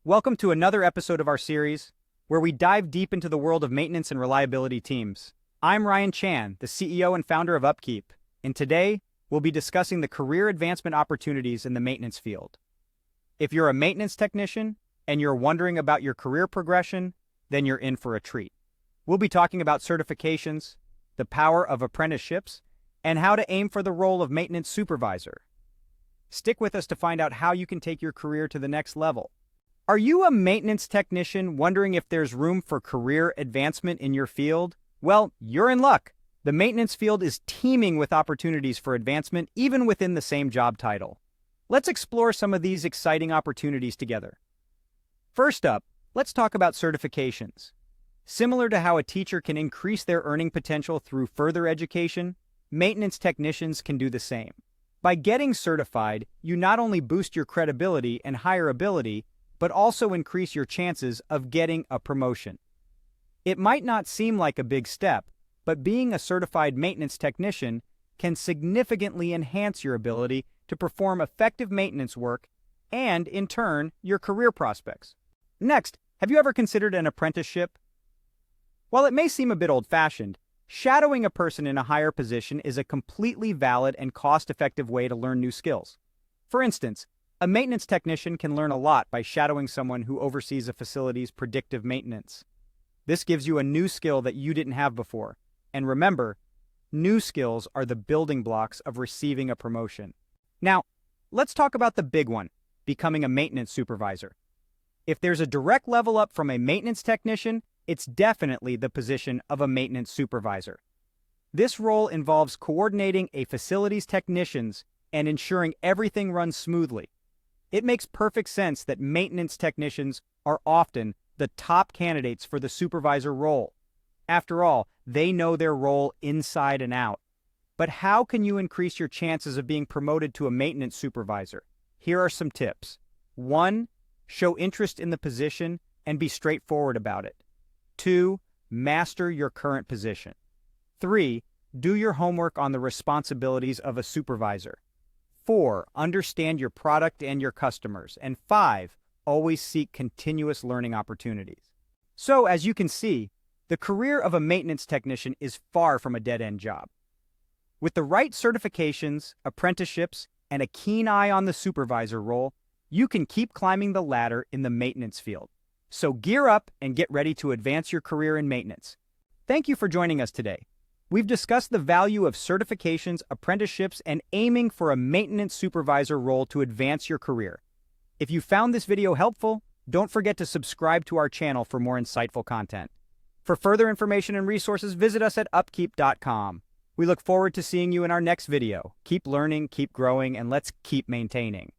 Welcome to another episode of our series, where we dive deep into the world of maintenance and reliability teams. I'm Ryan Chan, the CEO and founder of UpKeep, and today we'll be discussing the career advancement opportunities in the maintenance field. If you're a maintenance technician and you're wondering about your career progression, then you're in for a treat. We'll be talking about certifications, the power of apprenticeships, and how to aim for the role of maintenance supervisor. Stick with us to find out how you can take your career to the next level. Are you a maintenance technician wondering if there's room for career advancement in your field? Well, you're in luck. The maintenance field is teeming with opportunities for advancement even within the same job title. Let's explore some of these exciting opportunities together. First up, let's talk about certifications. Similar to how a teacher can increase their earning potential through further education, maintenance technicians can do the same. By getting certified, you not only boost your credibility and hireability, but also increase your chances of getting a promotion. It might not seem like a big step, but being a certified maintenance technician can significantly enhance your ability to perform effective maintenance work and, in turn, your career prospects. Next, have you ever considered an apprenticeship? While it may seem a bit old-fashioned, shadowing a person in a higher position is a completely valid and cost-effective way to learn new skills. For instance, a maintenance technician can learn a lot by shadowing someone who oversees a facility's predictive maintenance. This gives you a new skill that you didn't have before. And remember, new skills are the building blocks of receiving a promotion. Now, let's talk about the big one, becoming a maintenance supervisor. If there's a direct level up from a maintenance technician, it's definitely the position of a maintenance supervisor. This role involves coordinating a facility's technicians and ensuring everything runs smoothly. It makes perfect sense that maintenance technicians are often the top candidates for the supervisor role. After all, they know their role inside and out. But how can you increase your chances of being promoted to a maintenance supervisor? Here are some tips. 1. Show interest in the position and be straightforward about it. 2. Master your current position. 3. Do your homework on the responsibilities of a supervisor. 4. Understand your product and your customers. And 5. Always seek continuous learning opportunities. So, as you can see, the career of a maintenance technician is far from a dead-end job. With the right certifications, apprenticeships, and a keen eye on the supervisor role, you can keep climbing the ladder in the maintenance field. So gear up and get ready to advance your career in maintenance. Thank you for joining us today. We've discussed the value of certifications, apprenticeships, and aiming for a maintenance supervisor role to advance your career. If you found this video helpful, don't forget to subscribe to our channel for more insightful content. For further information and resources, visit us at upkeep.com. We look forward to seeing you in our next video. Keep learning, keep growing, and let's keep maintaining.